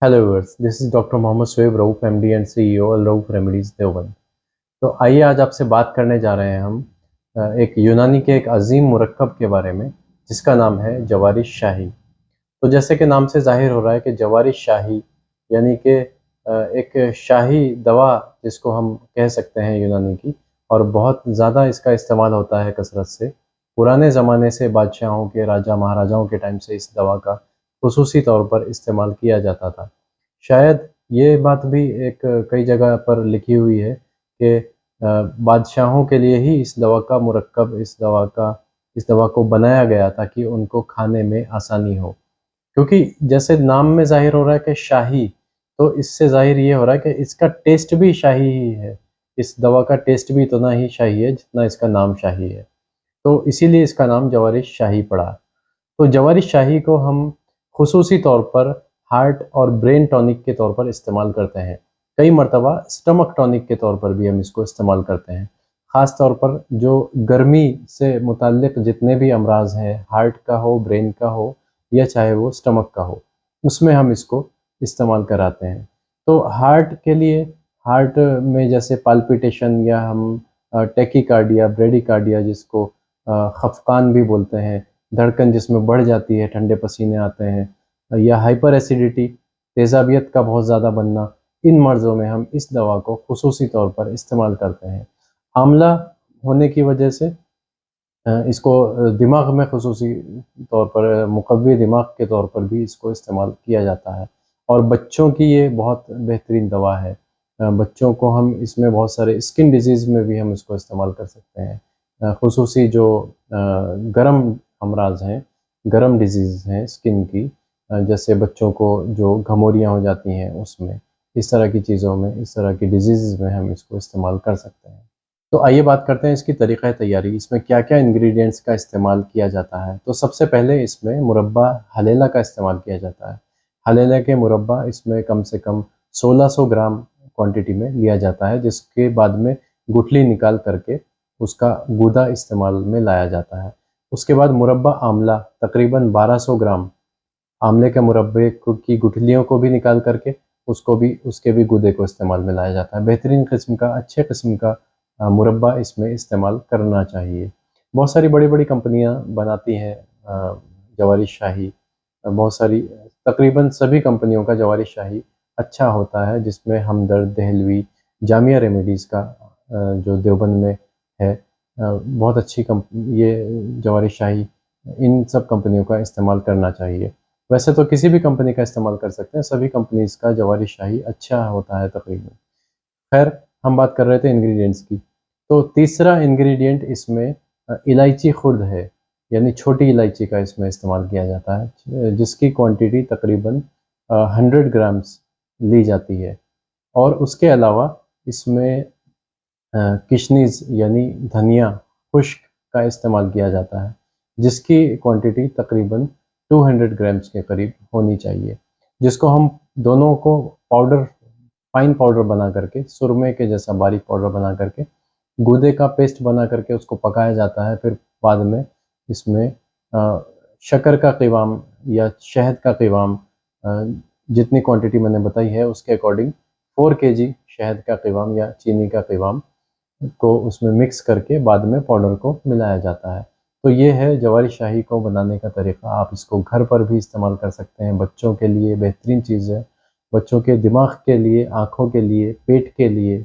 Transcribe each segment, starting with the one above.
Hello viewers, this is doctor Mohammad Shoaib Rauf MD and CEO Al Rauf remedies Deoband. तो आइए आज आपसे बात करने जा रहे हैं हम एक यूनानी के एक अजीम मुरक्कब के बारे में जिसका नाम है जवारिश शाही। तो जैसे कि नाम से जाहिर हो रहा है कि जवारिश शाही यानी कि एक शाही दवा जिसको हम कह सकते हैं यूनानी की, और बहुत ज़्यादा इसका इस्तेमाल होता है कसरत से। पुराने ज़माने से बादशाहों के, राजा महाराजाओं के टाइम से इस दवा का खुसूसी तौर पर इस्तेमाल किया जाता था। शायद ये बात भी एक कई जगह पर लिखी हुई है कि बादशाहों के लिए ही इस दवा का मुरक्कब, इस दवा को बनाया गया ताकि उनको खाने में आसानी हो। क्योंकि जैसे नाम में ज़ाहिर हो रहा है कि शाही, तो इससे ज़ाहिर ये हो रहा है कि इसका टेस्ट भी शाही ही है। इस दवा का टेस्ट भी इतना ही शाही है जितना इसका नाम शाही है। तो इसीलिए इसका नाम जवारिश शाही पड़ा। तो जवारिश शाही को हम खुसूसी तौर पर हार्ट और ब्रेन टॉनिक के तौर पर इस्तेमाल करते हैं। कई मर्तबा स्टमक टॉनिक के तौर पर भी हम इसको इस्तेमाल करते हैं। ख़ास तौर पर जो गर्मी से मुताल्लिक़ जितने भी अमराज़ हैं, हार्ट का हो, ब्रेन का हो या चाहे वो स्टमक का हो, उसमें हम इसको इस्तेमाल कराते हैं। तो हार्ट के लिए, हार्ट में जैसे पाल्पिटेशन या हम टैकीकार्डिया, ब्रेडिकार्डिया जिसको खफ़कान भी बोलते हैं, धड़कन जिसमें बढ़ जाती है, ठंडे पसीने आते हैं, या हाइपर एसिडिटी, तेज़ाबियत का बहुत ज़्यादा बनना, इन मर्ज़ों में हम इस दवा को खुसूसी तौर पर इस्तेमाल करते हैं। आंवला होने की वजह से इसको दिमाग में खुसूसी तौर पर मुक़व्वी दिमाग के तौर पर भी इसको इस्तेमाल किया जाता है, और बच्चों की ये बहुत बेहतरीन दवा है। बच्चों को हम इसमें बहुत सारे स्किन डिज़ीज़ में भी हम इसको इस्तेमाल कर सकते हैं। खुसूसी जो गर्म अमराज़ हैं, गर्म डिज़ीज़ हैं स्किन की, जैसे बच्चों को जो घमौरियाँ हो जाती हैं उसमें, इस तरह की चीज़ों में, इस तरह की डिज़ीज़ में हम इसको इस्तेमाल कर सकते हैं। तो आइए बात करते हैं इसकी तरीक़ा तैयारी, इसमें क्या-क्या इंग्रीडिएंट्स का इस्तेमाल किया जाता है। तो सबसे पहले इसमें मुरब्बा हलेला का इस्तेमाल किया जाता है। हलेला के मुरब्बा इसमें कम से कम 1600 ग्राम क्वांटिटी में लिया जाता है, जिसके बाद में गुठली निकाल करके उसका गूदा इस्तेमाल में लाया जाता है। उसके बाद मुरब्बा आंवला तकरीबन 1200 ग्राम, आंवले के मुरब्बे को की गुठलियों को भी निकाल करके उसके भी गूदे को इस्तेमाल में लाया जाता है। बेहतरीन किस्म का, अच्छे किस्म का मुरब्बा इसमें इस्तेमाल करना चाहिए। बहुत सारी बड़ी-बड़ी कंपनियाँ बनाती हैं जवारिश शाही। बहुत सारी, तकरीबन सभी कंपनियों का जवारिश शाही अच्छा होता है, जिसमें हमदर्द, देहलवी, जामिया रेमेडीज़ का जो देवबंद में है, बहुत अच्छी ये जवारिश शाही, इन सब कंपनियों का इस्तेमाल करना चाहिए। वैसे तो किसी भी कंपनी का इस्तेमाल कर सकते हैं, सभी कंपनीज़ का जवारिश शाही अच्छा होता है तकरीबन। खैर, हम बात कर रहे थे इंग्रीडिएंट्स की। तो तीसरा इंग्रीडिएंट इसमें इलायची खुर्द है, यानी छोटी इलायची का इसमें इस्तेमाल किया जाता है, जिसकी क्वांटिटी तकरीबन 100 ग्राम्स ली जाती है। और उसके अलावा इसमें किशनिज़ यानी धनिया खुश्क का इस्तेमाल किया जाता है, जिसकी क्वांटिटी तकरीबन 200 ग्राम्स के करीब होनी चाहिए, जिसको हम दोनों को पाउडर, फाइन पाउडर बना करके, सुरमे के जैसा बारीक पाउडर बना करके, गूदे का पेस्ट बना करके उसको पकाया जाता है। फिर बाद में इसमें शक्कर का क़िवाम या शहद का क़िवाम, जितनी क्वांटिटी मैंने बताई है उसके अकॉर्डिंग 4 केजी शहद का क़िवाम या चीनी का क़िवाम को उसमें मिक्स करके बाद में पाउडर को मिलाया जाता है। तो ये है जवारिश शाही को बनाने का तरीक़ा। आप इसको घर पर भी इस्तेमाल कर सकते हैं। बच्चों के लिए बेहतरीन चीज़ है। बच्चों के दिमाग के लिए, आँखों के लिए, पेट के लिए,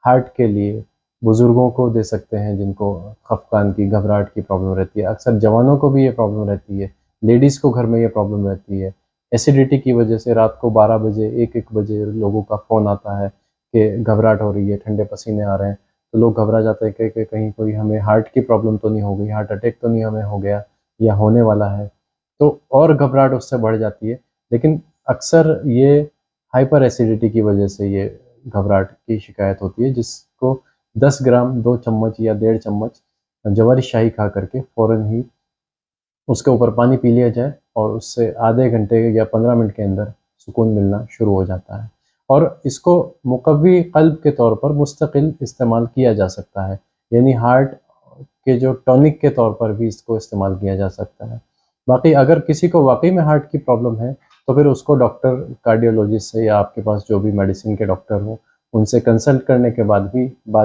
हार्ट के लिए, बुज़ुर्गों को दे सकते हैं जिनको खफ़कान की, घबराहट की प्रॉब्लम रहती है। अक्सर जवानों को भी ये प्रॉब्लम रहती है। लेडीज़ को घर में ये प्रॉब्लम रहती है। एसिडिटी की वजह से रात को 12 बजे, 1-1 बजे लोगों का फ़ोन आता है कि घबराहट हो रही है, ठंडे पसीने आ रहे हैं। तो लोग घबरा जाते हैं कि कहीं कोई हमें हार्ट की प्रॉब्लम तो नहीं हो गई, हार्ट अटैक तो नहीं हमें हो गया या होने वाला है। तो और घबराहट उससे बढ़ जाती है। लेकिन अक्सर ये हाइपर एसिडिटी की वजह से ये घबराहट की शिकायत होती है, जिसको 10 ग्राम, 2 चम्मच या डेढ़ चम्मच जवारिश शाही खा करके फ़ौरन ही उसके ऊपर पानी पी लिया जाए, और उससे आधे घंटे या 15 मिनट के अंदर सुकून मिलना शुरू हो जाता है। और इसको मुक़व्वी क़ल्ब के तौर पर मुस्तकिल इस्तेमाल किया जा सकता है, यानी हार्ट के जो टॉनिक के तौर पर भी इसको इस्तेमाल किया जा सकता है। बाकी अगर किसी को वाक़ई में हार्ट की प्रॉब्लम है, तो फिर उसको डॉक्टर कार्डियोलॉजिस्ट से या आपके पास जो भी मेडिसिन के डॉक्टर हो उनसे कंसल्ट करने के बाद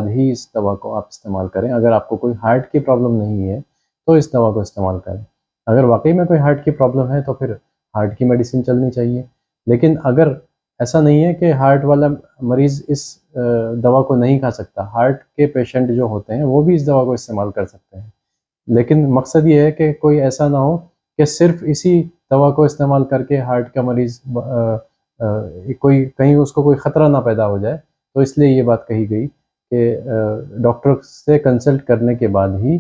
ही इस दवा को आप इस्तेमाल करें। अगर आपको कोई हार्ट की प्रॉब्लम नहीं है तो इस दवा को इस्तेमाल करें। अगर वाक़ई में कोई हार्ट की प्रॉब्लम है तो फिर हार्ट की मेडिसिन चलनी चाहिए। लेकिन अगर ऐसा नहीं है कि हार्ट वाला मरीज़ इस दवा को नहीं खा सकता, हार्ट के पेशेंट जो होते हैं वो भी इस दवा को इस्तेमाल कर सकते हैं। लेकिन मकसद ये है कि कोई ऐसा ना हो कि सिर्फ़ इसी दवा को इस्तेमाल करके हार्ट का मरीज़ कोई कहीं उसको कोई ख़तरा ना पैदा हो जाए। तो इसलिए ये बात कही गई कि डॉक्टर से कंसल्ट करने के बाद ही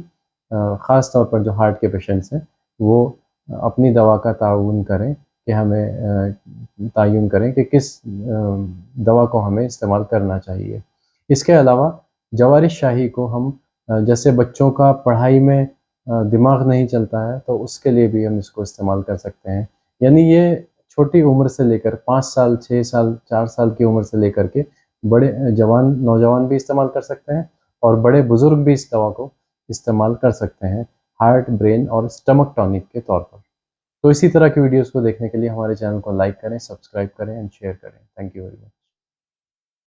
ख़ास तौर पर जो हार्ट के पेशेंट्स हैं वो अपनी दवा का ताउन करें कि हमें तयन करें कि किस दवा को हमें इस्तेमाल करना चाहिए। इसके अलावा जवारिश शाही को हम जैसे बच्चों का पढ़ाई में दिमाग नहीं चलता है तो उसके लिए भी हम इसको इस्तेमाल कर सकते हैं। यानी ये छोटी उम्र से लेकर 5 साल, 6 साल, 4 साल की उम्र से लेकर के बड़े नौजवान भी इस्तेमाल कर सकते हैं और बड़े बुज़ुर्ग भी इस दवा को इस्तेमाल कर सकते हैं, हार्ट, ब्रेन और स्टमक टॉनिक के तौर पर। तो इसी तरह की वीडियोज़ को देखने के लिए हमारे चैनल को लाइक करें, सब्सक्राइब करें एंड शेयर करें। Thank you very much.